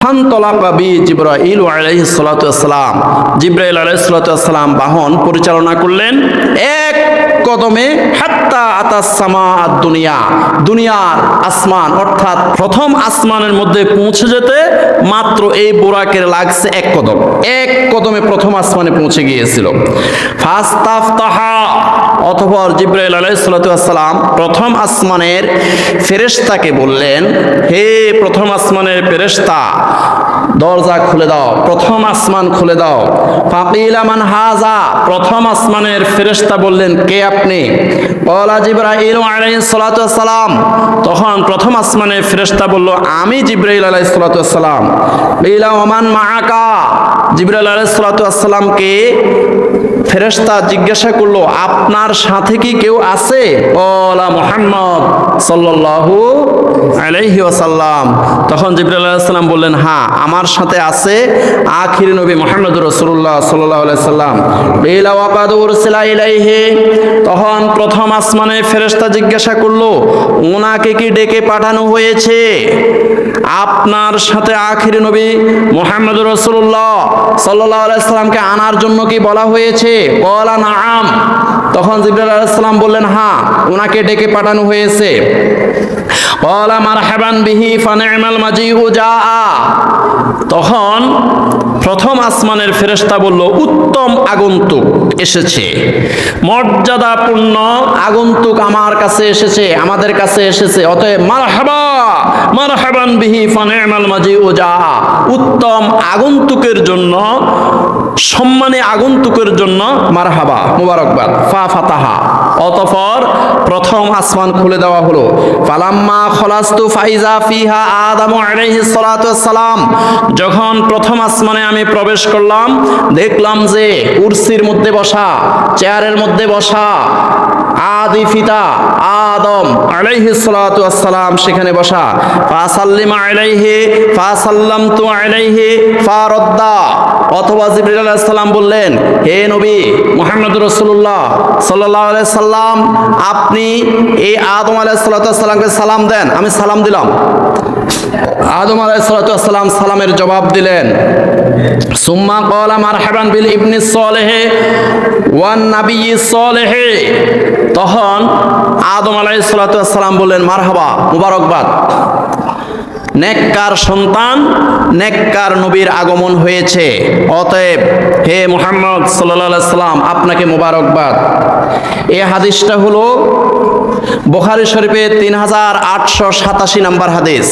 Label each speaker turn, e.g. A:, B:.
A: জিবরাইল আলাইহিস সালাতু ওয়াস সালাম, জিবরাইল আলাইহিস সালাতু ওয়াস সালাম বাহন পরিচালনা করলেন এক কদমে হাত্তা আতাস সামাআদ দুনিয়া, দুনিয়ার আসমান অর্থাৎ প্রথম আসমানের মধ্যে পৌঁছে যেতে মাত্র এই বুরাকের লাগছে এক কদম। এক কদমে প্রথম আসমানে পৌঁছে গিয়েছিল। ফাস্তাফতাহা, অতঃপর জিবরাইল আলাইহিস সালাতু ওয়াস সালাম প্রথম আসমানের ফেরেশতাকে বললেন, হে প্রথম আসমানের ফেরেশতা, দরজা খুলে দাও, প্রথম আসমান খুলে দাও। ফাকিলা মান হাজা, প্রথম আসমানের ফেরেশতা বললেন, কে আপনি? ক্বালা জিবরাইল আলাইহিস সালাতু ওয়াস সালাম, তখন প্রথম আসমানের ফেরেশতা বলল, আমি জিবরাইল আলাইহিস সালাতু ওয়াস সালাম। কিলা ওমান মাআকা, জিবরাইল আলাইহিস সালাতু ওয়াস সালামকে ফেরেশতা জিজ্ঞাসা করলো, আপনার সাথে কি কেউ আছে? ক্বালা মুহাম্মদ সাল্লাল্লাহু আলাইহি ওয়াসাল্লাম, তখন জিবরাইল আলাইহিস সালাম বললেন, হ্যাঁ আমার সাথে আছে আখির নবী মুহাম্মদুর রাসূলুল্লাহ সাল্লাল্লাহু আলাইহি সাল্লাম। বিলা ওয়াকাদ উরসিলা ইলাইহি, তখন প্রথম আসমানে ফেরেশতা জিজ্ঞাসা করলো, ওনাকে কি ডেকে পাঠানো হয়েছে? আপনার সাথে আখির নবী মুহাম্মদুর রাসূলুল্লাহ সাল্লাল্লাহু আলাইহি সাল্লামকে আনার জন্য কি বলা হয়েছে? ক্বালা নাআম, তখন জিবরাইল আলাইহিস সালাম বললেন, হ্যাঁ ওনাকে ডেকে পাঠানো হয়েছে। ক্বালা মারহাবান বিহি ফানি'মাল মাজিউ জাআ, তখন প্রথম আসমানের ফেরেশতা বলল, উত্তম আগন্তুক এসেছে, মর্যাদাপূর্ণ আগন্তুক আমার কাছে এসেছে, আমাদের কাছে এসেছে, অতএব মারহাবা মারহাবান বিহি ফানি'মাল মাজিউ জাআ, উত্তম আগন্তুকের জন্য, সম্মানী আগন্তুকের জন্য মারহাবা, মুবারকবাদ। ফা ফাতাহা, অতঃপর প্রথম আসমান খুলে দেওয়া হলো। ফালাম্মা খলাস্তু ফাইজা ফিহা আদম আলাইহিস সালাতু ওয়াস সালাম, যখন প্রথম আসমানে আমি প্রবেশ করলাম, দেখলাম যে কুরসির মধ্যে বসা, চেয়ারের মধ্যে বসা আদি পিতা আদম আলাইহিস সালাতু ওয়াস সালাম সেখানে বসা। ফাসাল্লিমা আলাইহি ফাসাল্লামতু আলাইহি ফারাদ্দা, অথবা জিবরাইল আলাইহিস সালাম বললেন, হে নবী মুহাম্মদুর রাসূলুল্লাহ সাল্লাল্লাহু আলাইহি সাল্লাম, আপনি এই আদম আলাইহিস সালাতু ওয়াস সালামকে সালাম দেন। আমি সালাম দিলাম। আদম আলাইহিস সালাতু ওয়াস সালাম সালামের জবাব দিলেন। সুম্মা ক্বালা মারহাবান বিল ইবনি সালেহ ওয়ান নাবিয়্যিস সালেহ, তখন আদম আলাইহিস সালাতু ওয়াস সালাম বললেন, মারহাবা, মুবারকবাদ, নেককার সন্তান, নেককার নবীর আগমন হয়েছে, অতএব হে মুহাম্মদ সাল্লাল্লাহু আলাইহি সাল্লাম আপনাকে মোবারকবাদ। এই হাদিসটা হলো বুখারী শরীফের 3887 নম্বর হাদিস।